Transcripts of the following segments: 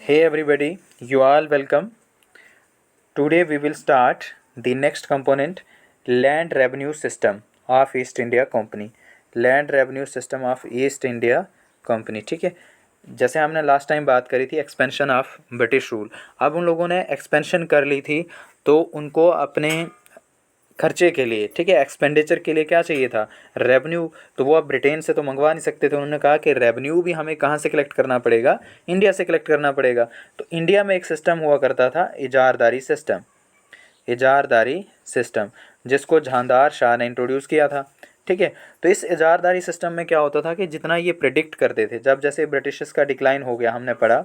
Hey everybody, you all welcome. Today we will start the next component, land revenue system of East India Company. Land revenue system of East India Company. ठीक है, जैसे हमने last time बात करी थी expansion of British rule. अब उन लोगों ने एक्सपेंशन कर ली थी तो उनको अपने खर्चे के लिए, ठीक है, एक्सपेंडिचर के लिए क्या चाहिए था, रेवेन्यू। तो वो अब ब्रिटेन से तो मंगवा नहीं सकते थे। उन्होंने कहा कि रेवेन्यू भी हमें कहाँ से कलेक्ट करना पड़ेगा, इंडिया से कलेक्ट करना पड़ेगा। तो इंडिया में एक सिस्टम हुआ करता था, इजारदारी सिस्टम। इजारदारी सिस्टम जिसको जहांदार शाह ने इंट्रोड्यूस किया था। ठीक है, तो इस इजारदारी सिस्टम में क्या होता था कि जितना ये प्रिडिक्ट करते थे, जब जैसे ब्रिटिश का डिक्लाइन हो गया, हमने पढ़ा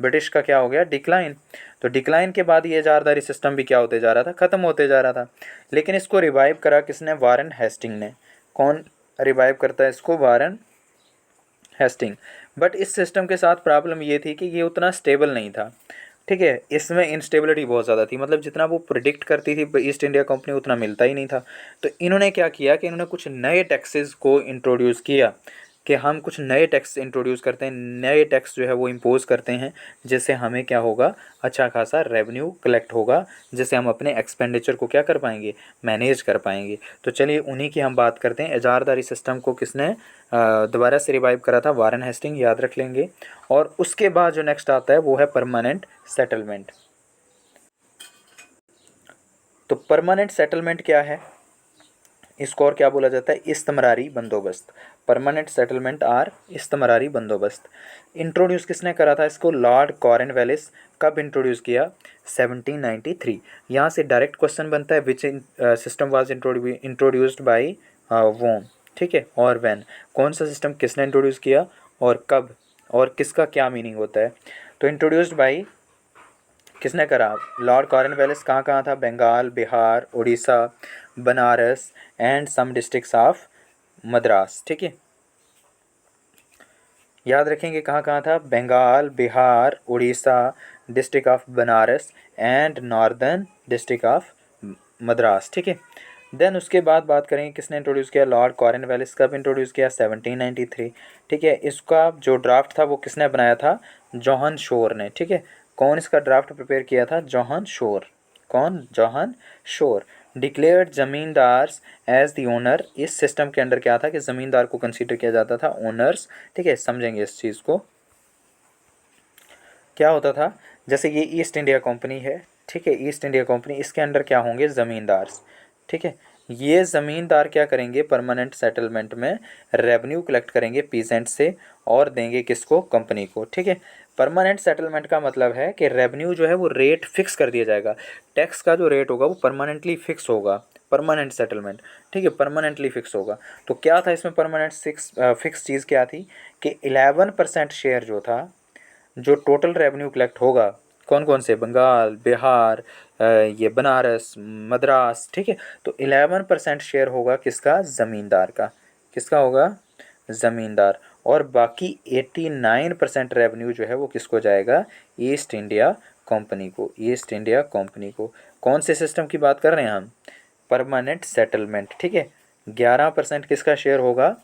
ब्रिटिश का क्या हो गया, डिक्लाइन। तो डिक्लाइन के बाद ये इजारदारी सिस्टम भी क्या होते जा रहा था, ख़त्म होते जा रहा था। लेकिन इसको रिवाइव करा किसने, वारेन हेस्टिंग ने। कौन रिवाइव करता है इसको, वारेन हेस्टिंग। बट इस सिस्टम के साथ प्रॉब्लम ये थी कि ये उतना स्टेबल नहीं था। ठीक है, इसमें इंस्टेबिलिटी बहुत ज़्यादा थी, मतलब जितना वो प्रिडिक्ट करती थी ईस्ट इंडिया कंपनी उतना मिलता ही नहीं था। तो इन्होंने क्या किया कि इन्होंने कुछ नए टैक्सेस को इंट्रोड्यूस किया कि हम कुछ नए टैक्स इंट्रोड्यूस करते हैं, नए टैक्स जो है वो इम्पोज करते हैं, जिससे हमें क्या होगा, अच्छा खासा रेवेन्यू कलेक्ट होगा, जिससे हम अपने एक्सपेंडिचर को क्या कर पाएंगे, मैनेज कर पाएंगे। तो चलिए उन्हीं की हम बात करते हैं। इजारदारी सिस्टम को किसने दोबारा से रिवाइव करा था, वारेन हेस्टिंग, याद रख लेंगे। और उसके बाद जो नेक्स्ट आता है वो है परमानेंट सेटलमेंट। तो परमानेंट सेटलमेंट क्या है, इसको और क्या बोला जाता है, इस्तमरारी बंदोबस्त। परमानेंट सेटलमेंट आर इस्तमरारी बंदोबस्त। इंट्रोड्यूस किसने करा था इसको, लॉर्ड कॉर्नवालिस। कब इंट्रोड्यूस किया, 1793। यहाँ से डायरेक्ट क्वेश्चन बनता है, which system was introduced by whom. ठीक है, और व्हेन, कौन सा सिस्टम किसने इंट्रोड्यूस किया और कब, और किसका क्या मीनिंग होता है। तो इंट्रोड्यूस्ड बाय किसने करा, लॉर्ड कॉर्नवालिस। कहाँ कहाँ था, Bengal, Bihar, Orissa, Banaras and some districts of Madras. ठीक है, याद रखेंगे कहाँ कहाँ था, Bengal, Bihar, Orissa, district of Banaras and northern district of Madras. ठीक है, देन उसके बाद बात करेंगे किसने इंट्रोड्यूस किया, लॉर्ड कॉर्नवालिस। कब इंट्रोड्यूस किया, 1793। ठीक है, इसका जो ड्राफ्ट था वो किसने बनाया था, जॉहन शोर ने। ठीक है, कौन इसका ड्राफ्ट प्रिपेयर किया था, जॉहन शोर। कौन, John Shore. Declared zamindars as the owner. इस सिस्टम के अंडर क्या था कि ज़मींदार को कंसीडर किया जाता था ओनर्स। ठीक है, समझेंगे इस चीज़ को। क्या होता था, जैसे ये ईस्ट इंडिया कंपनी है, ठीक है, ईस्ट इंडिया कंपनी, इसके अंडर क्या होंगे, ज़मींदार्स। ठीक है, ये ज़मींदार क्या करेंगे, परमानेंट सेटलमेंट में रेवेन्यू कलेक्ट करेंगे पीजेंट से और देंगे किसको, कंपनी को। ठीक है, परमानेंट सेटलमेंट का मतलब है कि रेवेन्यू जो है वो रेट फिक्स कर दिया जाएगा, टैक्स का जो रेट होगा वो परमानेंटली फिक्स होगा। परमानेंट सेटलमेंट, ठीक है, परमानेंटली फिक्स होगा। तो क्या था इसमें परमानेंट फिक्स चीज़ क्या थी कि 11% शेयर जो था, जो टोटल रेवेन्यू कलेक्ट होगा, कौन कौन से, बंगाल, बिहार, ये बनारस, मद्रास। ठीक है, तो 11% शेयर होगा किसका, ज़मींदार का। किसका होगा, ज़मींदार। और बाकी 89% रेवेन्यू जो है वो किसको जाएगा, ईस्ट इंडिया कंपनी को। ईस्ट इंडिया कंपनी को। कौन से सिस्टम की बात कर रहे हैं हम, परमानेंट सेटलमेंट। ठीक है, 11% किसका शेयर होगा,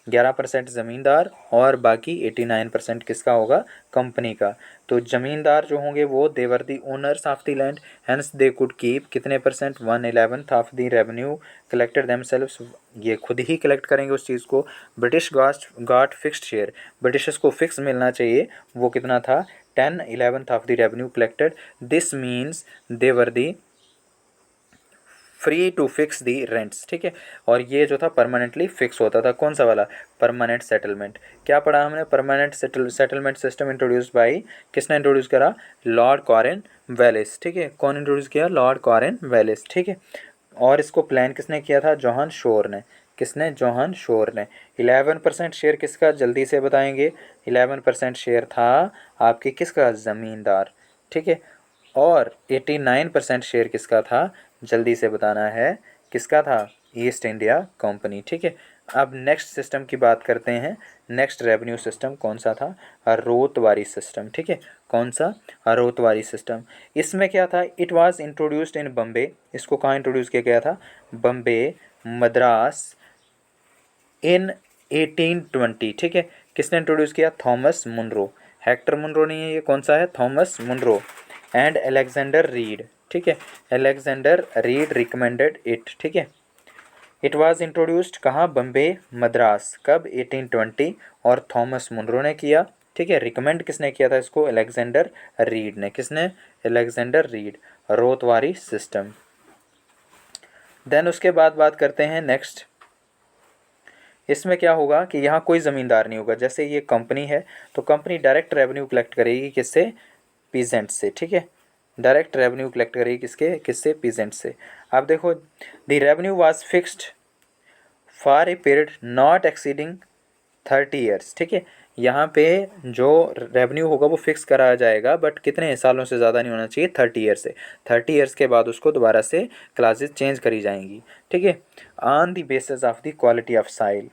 11% ज़मींदार और बाकी 89% किसका होगा, कंपनी का। तो ज़मींदार जो होंगे वो they were the owners of the land, hence they could keep कितने percent, 1/11 of the revenue collected themselves. ये खुद ही कलेक्ट करेंगे उस चीज़ को। British got fixed share, Britishers को फिक्स मिलना चाहिए, वो कितना था, 10/11 of the revenue collected. This means they were the free to fix the rents. ठीक है, और ये जो था परमानेंटली फिक्स होता था, कौन सा वाला, परमानेंट सेटलमेंट। क्या पढ़ा हमने, permanent settlement system introduce by, किसने इंट्रोड्यूस करा, लॉर्ड कॉरेन वेलिस। ठीक है, कौन इंट्रोड्यूस किया, लॉर्ड कॉरेन वेलिस। ठीक है, और इसको प्लान किसने किया था, जॉहन शोर ने। किसने, जॉहन शोर ने। 11% शेयर किसका, जल्दी से बताएंगे, 11% शेयर था आपके किसका, ज़मींदार। ठीक है, और 89% शेयर किसका था, जल्दी से बताना है, किसका था, ईस्ट इंडिया कंपनी। ठीक है, अब नेक्स्ट सिस्टम की बात करते हैं। नेक्स्ट रेवेन्यू सिस्टम कौन सा था, रोतवारी सिस्टम। ठीक है, कौन सा, रोतवारी सिस्टम। इसमें क्या था, it was introduced in Bombay. इसको कहाँ इंट्रोड्यूस किया गया था, बम्बे, मद्रास, इन 1820। ठीक है, किसने इंट्रोड्यूस किया, थॉमस मुनरो। हेक्टर मुनरो नहीं है, ये कौन सा है, Thomas Munro and Alexander Reed, ठीक है, अलेक्जेंडर रीड रिकमेंडेड इट, ठीक है। इट वाज इंट्रोड्यूस्ड कहाँ, बम्बे मद्रास, कब, 1820, और थॉमस मुनरो ने किया, ठीक है। रिकमेंड किसने किया था इसको, अलेक्जेंडर रीड ने, किसने, अलेक्जेंडर रीड, रोतवारी सिस्टम। देन उसके बाद बात करते हैं नेक्स्ट, इसमें क्या होगा कि यहाँ कोई ज़मींदार नहीं होगा। जैसे ये कंपनी है तो कंपनी डायरेक्ट रेवेन्यू कलेक्ट करेगी किससे, पीजेंट से, ठीक है, डायरेक्ट रेवेन्यू कलेक्ट करेगी किसके, किससे, पीजेंट से। आप देखो, the revenue was fixed for a period not exceeding 30 years, ठीक है। यहाँ पे जो रेवेन्यू होगा वो फिक्स कराया जाएगा, बट कितने सालों से ज़्यादा नहीं होना चाहिए, 30 ईयर से। 30 ईयर्स के बाद उसको दोबारा से क्लासेस चेंज करी जाएंगी, ठीक है। On the basis of the quality of soil,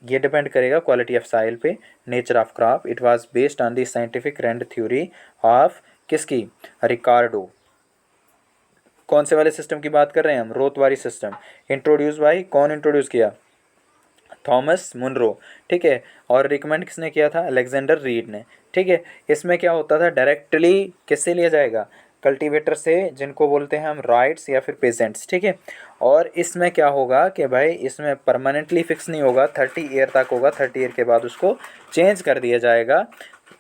ये डिपेंड करेगा क्वालिटी ऑफ साइल पे, nature of crop. It was based on the scientific rent theory of किसकी, रिकार्डो। कौन से वाले सिस्टम की बात कर रहे हैं हम, रोतवारी सिस्टम। इंट्रोड्यूस बाई, कौन इंट्रोड्यूस किया, थॉमस मुनरो, ठीक है। और रिकमेंड किसने किया था, अलेक्जेंडर रीड ने, ठीक है। इसमें क्या होता था, डायरेक्टली किससे लिया जाएगा, कल्टीवेटर से, जिनको बोलते हैं हम राइट्स या फिर पेजेंट्स, ठीक है। और इसमें क्या होगा कि भाई इसमें परमानेंटली फिक्स नहीं होगा, 30 ईयर तक होगा, 30 ईयर के बाद उसको चेंज कर दिया जाएगा।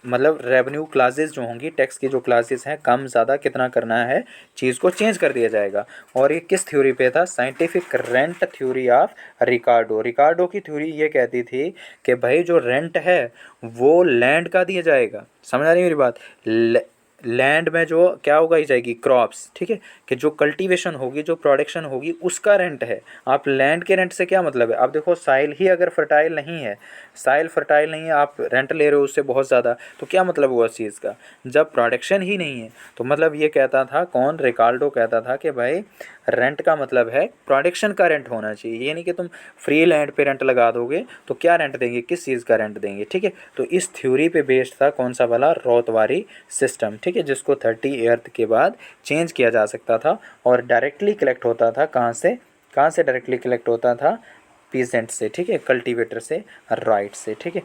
मतलब रेवेन्यू क्लासेस जो होंगी, टैक्स की जो क्लासेस हैं, कम ज़्यादा कितना करना है, चीज़ को चेंज कर दिया जाएगा। और ये किस थ्योरी पे था, साइंटिफिक रेंट थ्योरी ऑफ रिकार्डो। रिकार्डो की थ्योरी ये कहती थी कि भाई जो रेंट है वो लैंड का दिया जाएगा। समझ आ रही है मेरी बात, लैंड में जो क्या उगाई जाएगी, क्रॉप्स, ठीक है, कि जो कल्टीवेशन होगी, जो प्रोडक्शन होगी, उसका रेंट है। आप लैंड के रेंट से क्या मतलब है, आप देखो साइल ही अगर फर्टाइल नहीं है, साइल फर्टाइल नहीं है, आप रेंट ले रहे हो उससे बहुत ज़्यादा, तो क्या मतलब हुआ उस चीज़ का, जब प्रोडक्शन ही नहीं है। तो मतलब ये कहता था कौन, रिकार्डो कहता था कि भाई रेंट का मतलब है प्रोडक्शन का रेंट होना चाहिए, ये नहीं कि तुम फ्री लैंड पे रेंट लगा दोगे तो क्या रेंट देंगे, किस चीज़ का रेंट देंगे, ठीक है। तो इस थ्योरी पे बेस्ड था कौन सा वाला, रोतवारी सिस्टम, ठीक है, जिसको 30 ईयर के बाद चेंज किया जा सकता था और डायरेक्टली कलेक्ट होता था कहाँ से, कहाँ से डायरेक्टली कलेक्ट होता था, पीजेंट से, ठीक है, कल्टीवेटर से, राइट से, ठीक है।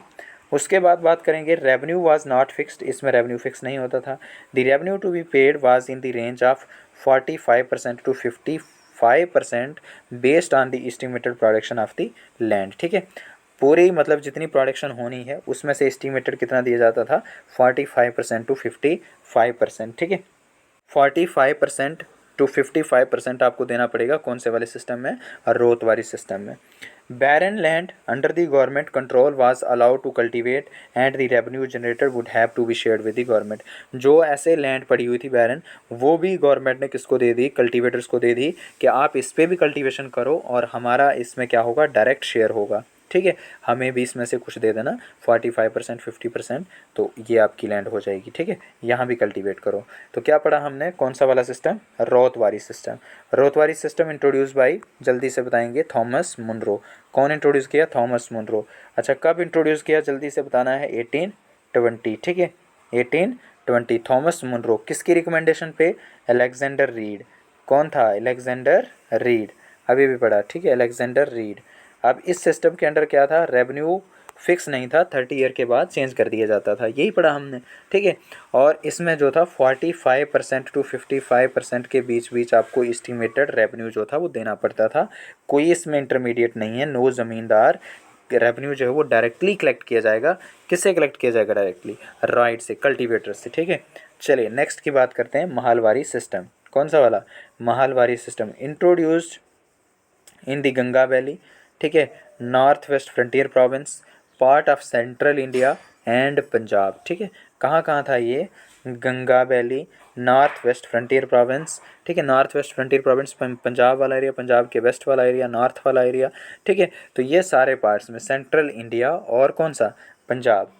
उसके बाद बात करेंगे, रेवेन्यू वाज नॉट फिक्स्ड, इसमें रेवेन्यू फिक्स नहीं होता था। The revenue to be paid was in the range of 45% to 55% based on the estimated production of the land, ठीक है। पूरी मतलब जितनी प्रोडक्शन होनी है उसमें से एस्टिमेटेड कितना दिया जाता था, 45% टू 55%, ठीक है। 45% टू 55% आपको देना पड़ेगा कौन से वाले सिस्टम में, रोतवारी सिस्टम में। Barren land under the government control was allowed to cultivate and the revenue generated would have to be shared with the government. जो ऐसे लैंड पड़ी हुई थी बैरन, वो भी गवर्नमेंट ने किसको दे दी, कल्टीवेटर्स को दे दी कि आप इस पर भी कल्टीवेशन करो और हमारा इसमें क्या होगा, डायरेक्ट शेयर होगा, ठीक है। हमें भी इसमें से कुछ दे देना, 45% 50%, तो ये आपकी लैंड हो जाएगी, ठीक है। यहाँ भी कल्टीवेट करो। तो क्या पढ़ा हमने, कौन सा वाला system, Ryotwari system. Ryotwari system introduce by, जल्दी से बताएंगे, थॉमस मुनरो। कौन इंट्रोड्यूस किया, थॉमस मुनरो। अच्छा, कब इंट्रोड्यूस किया, जल्दी से बताना है, 1820, ठीक है, 1820, थॉमस मुनरो। किसकी रिकमेंडेशन पे, अलेक्जेंडर रीड। कौन था, अलेक्जेंडर रीड, अभी भी पढ़ा, ठीक है, अलेक्जेंडर रीड। अब इस सिस्टम के अंडर क्या था, रेवेन्यू फिक्स नहीं था, 30 ईयर के बाद चेंज कर दिया जाता था, यही पढ़ा हमने, ठीक है। और इसमें जो था 45% टू 55% के बीच बीच आपको एस्टिमेटेड रेवेन्यू जो था वो देना पड़ता था। कोई इसमें इंटरमीडिएट नहीं है, नो ज़मींदार, रेवेन्यू जो है वो डायरेक्टली कलेक्ट किया जाएगा। किससे कलेक्ट किया जाएगा, डायरेक्टली, राइट से, कल्टीवेटर से, ठीक है। चलिए नेक्स्ट की बात करते हैं, महालवारी सिस्टम। कौन सा वाला, mahalwari system, introduced in the Ganga valley, ठीक है, north west frontier province, part of central India and Punjab, ठीक है। कहाँ कहाँ था ये, Ganga valley, north west frontier province, ठीक है, north west frontier province Punjab वाला एरिया, पंजाब के वेस्ट वाला एरिया, नॉर्थ वाला एरिया, ठीक है। तो ये सारे पार्ट्स में सेंट्रल इंडिया और कौन सा, Punjab.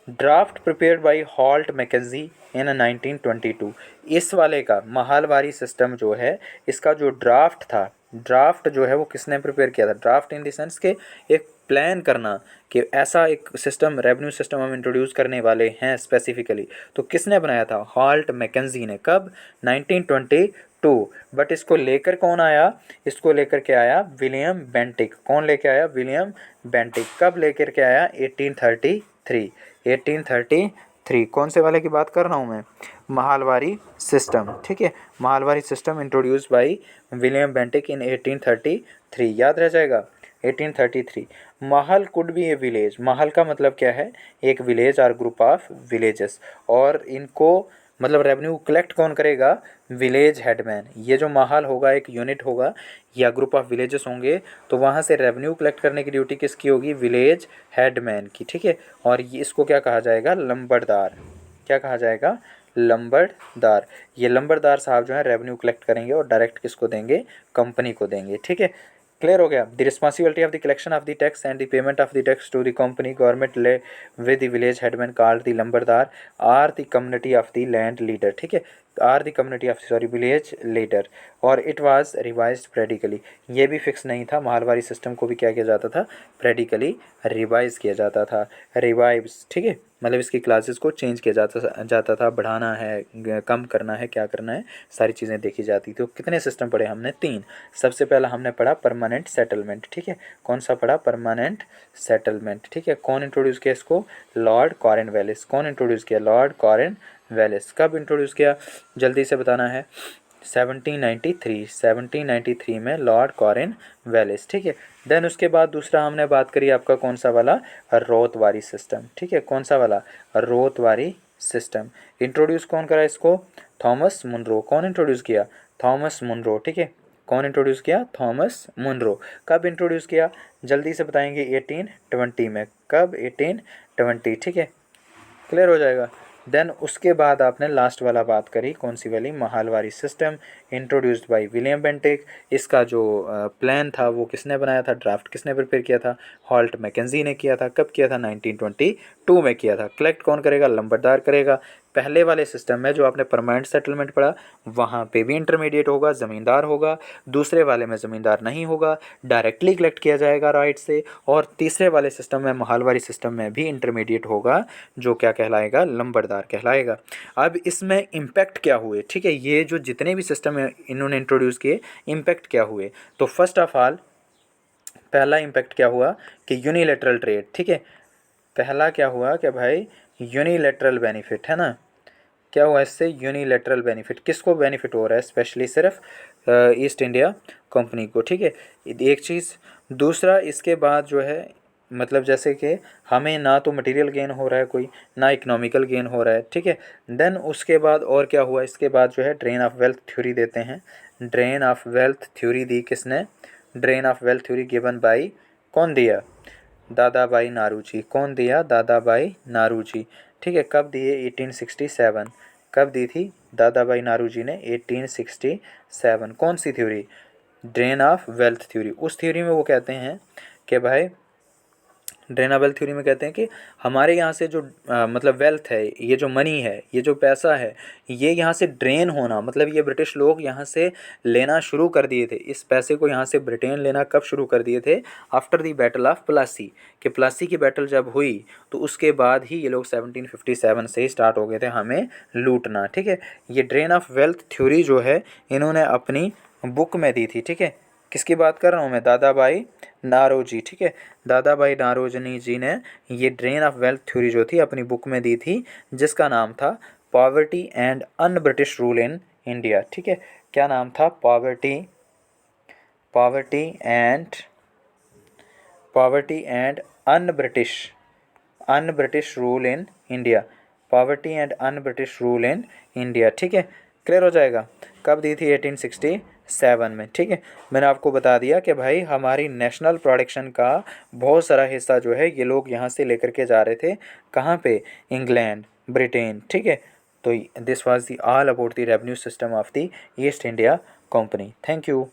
Draft prepared by Holt Mackenzie in 1922। इस वाले का महालवारी सिस्टम जो है, इसका जो ड्राफ्ट था, ड्राफ्ट जो है वो किसने प्रिपेयर किया था, ड्राफ्ट इन द सेंस के एक प्लान करना कि ऐसा एक सिस्टम, रेवेन्यू सिस्टम हम इंट्रोड्यूस करने वाले हैं स्पेसिफिकली, तो किसने बनाया था, हॉल्ट मैकेजी ने। कब, 1922। बट इसको लेकर कौन आया, इसको लेकर के आया विलियम बेंटिक। कौन लेके आया, विलियम बेंटिक। कब लेकर के आया, 1833, 1833, कौन से वाले की बात कर रहा हूँ मैं, महालवारी सिस्टम, ठीक है। Mahalwari system introduce by William Bentinck in 1833, याद रह जाएगा 1833। महल कुड बी ए विलेज, महल का मतलब क्या है, एक विलेज और ग्रुप ऑफ विलेजेस, और इनको मतलब रेवेन्यू कलेक्ट कौन करेगा, विलेज हेडमैन। ये जो महल होगा एक यूनिट होगा या ग्रुप ऑफ विलेजेस होंगे, तो वहाँ से रेवेन्यू कलेक्ट करने की ड्यूटी किसकी होगी, विलेज हेडमैन की, ठीक है। और ये इसको क्या कहा जाएगा, लंबड़दार, क्या कहा जाएगा, लंबड़दार। ये लंबड़दार साहब जो है रेवेन्यू कलेक्ट करेंगे और डायरेक्ट किसको देंगे, कंपनी को देंगे, ठीक है। क्लियर हो गया। The responsibility of the collection of the tax and the payment of the tax to the company government lay with the village headman called the lambardar or the community of the land leader, ठीक है, or the community of sorry village leader. और it was revised periodically, ये भी fix नहीं था, Mahalwari system को भी क्या किया जाता था, प्रेडिकली रिवाइज किया जाता था, रिवाइव्स, ठीक है, मतलब इसकी क्लासेस को चेंज किया जाता था, बढ़ाना है, कम करना है, क्या करना है, सारी चीज़ें देखी जाती थी। तो कितने सिस्टम पढ़े हमने, 3। सबसे पहला हमने पढ़ा परमानेंट सेटलमेंट, ठीक है, कौन सा पढ़ा, परमानेंट सेटलमेंट, ठीक है। कौन इंट्रोड्यूस किया इसको, लॉर्ड कॉर्नवालिस। कौन इंट्रोड्यूस किया, लॉर्ड कॉर्नवालिस। कब इंट्रोड्यूस किया, जल्दी से बताना है, 1793 में लॉर्ड कॉर्नवालिस, ठीक है। देन उसके बाद दूसरा हमने बात करी आपका कौन सा वाला, रोतवारी सिस्टम, ठीक है, कौन सा वाला, रोतवारी सिस्टम। इंट्रोड्यूस कौन करा इसको, थॉमस मुनरो। कौन इंट्रोड्यूस किया, थॉमस मुनरो, ठीक है। कौन इंट्रोड्यूस किया, थॉमस मुनरो। कब इंट्रोड्यूस किया, जल्दी से बताएंगे, 1820 में। कब, 1820, ठीक है, क्लियर हो जाएगा। देन उसके बाद आपने लास्ट वाला बात करी, कौन सी वाली, Mahalwari system introduced by William Bentinck. इसका जो प्लान था वो किसने बनाया था, ड्राफ्ट किसने प्रिपेयर किया था, हॉल्ट मैकेंजी ने किया था। कब किया था, 1922 में किया था। कलेक्ट कौन करेगा, लंबरदार करेगा। पहले वाले सिस्टम में जो आपने परमानेंट सेटलमेंट पढ़ा, वहाँ पे भी इंटरमीडिएट होगा, ज़मींदार होगा। दूसरे वाले में ज़मींदार नहीं होगा, डायरेक्टली कलेक्ट किया जाएगा राइट से। और तीसरे वाले सिस्टम में, महलवारी सिस्टम में भी इंटरमीडिएट होगा, जो क्या कहलाएगा, लंबरदार कहलाएगा। अब इसमें इम्पैक्ट क्या हुए, ठीक है, ये जो जितने भी सिस्टम इन्होंने इंट्रोड्यूस किए, इम्पैक्ट क्या हुए, तो फर्स्ट ऑफ ऑल पहला इम्पैक्ट क्या हुआ कि यूनिलैटरल ट्रेड, ठीक है। पहला क्या हुआ कि भाई यूनिलैटरल बेनिफिट है ना, क्या हुआ इससे, यूनिलैटरल बेनिफिट। किसको बेनिफिट हो रहा है, स्पेशली सिर्फ ईस्ट इंडिया कंपनी को, ठीक है, एक चीज़। दूसरा इसके बाद जो है, मतलब जैसे कि हमें ना तो मटेरियल गेन हो रहा है कोई, ना इकोनॉमिकल गेन हो रहा है, ठीक है। देन उसके बाद और क्या हुआ, इसके बाद जो है ड्रेन ऑफ वेल्थ थ्योरी देते हैं। ड्रेन ऑफ वेल्थ थ्योरी दी किसने, drain of wealth theory given by, कौन दिया, दादा भाई नारूजी। कौन दिया, दादा भाई नारूजी, ठीक है। कब दिए, 1867। कब दी थी, दादा भाई नारूजी ने 1867। कौन सी theory, drain of wealth theory. उस थ्योरी में वो कहते हैं कि भाई, ड्रेनाबल थ्योरी में कहते हैं कि हमारे यहाँ से जो मतलब वेल्थ है, ये जो मनी है, ये जो पैसा है, ये यहाँ से ड्रेन होना, मतलब ये ब्रिटिश लोग यहाँ से लेना शुरू कर दिए थे। इस पैसे को यहाँ से ब्रिटेन लेना कब शुरू कर दिए थे, after the battle of Plassey. कि प्लासी की बैटल जब हुई तो उसके बाद ही ये लोग 1757 से ही स्टार्ट हो गए थे हमें लूटना, ठीक है। ये ड्रेन ऑफ वेल्थ थ्योरी जो है इन्होंने अपनी बुक में दी थी, ठीक है। किसकी बात कर रहा हूँ मैं, दादा भाई नारोजी, ठीक है। दादा भाई नारोजनी जी ने ये ड्रेन ऑफ वेल्थ थ्योरी जो थी अपनी बुक में दी थी, जिसका नाम था poverty and un British rule in India, ठीक है। क्या नाम था, poverty and un British rule in India, poverty and un British rule in India, ठीक है। क्लियर हो जाएगा। कब दी थी, 1867 में, ठीक है। मैंने आपको बता दिया कि भाई हमारी नेशनल प्रोडक्शन का बहुत सारा हिस्सा जो है ये लोग यहाँ से लेकर के जा रहे थे, कहाँ पे, इंग्लैंड, ब्रिटेन, ठीक है। तो this was the all about the revenue system of the east India company. Thank you.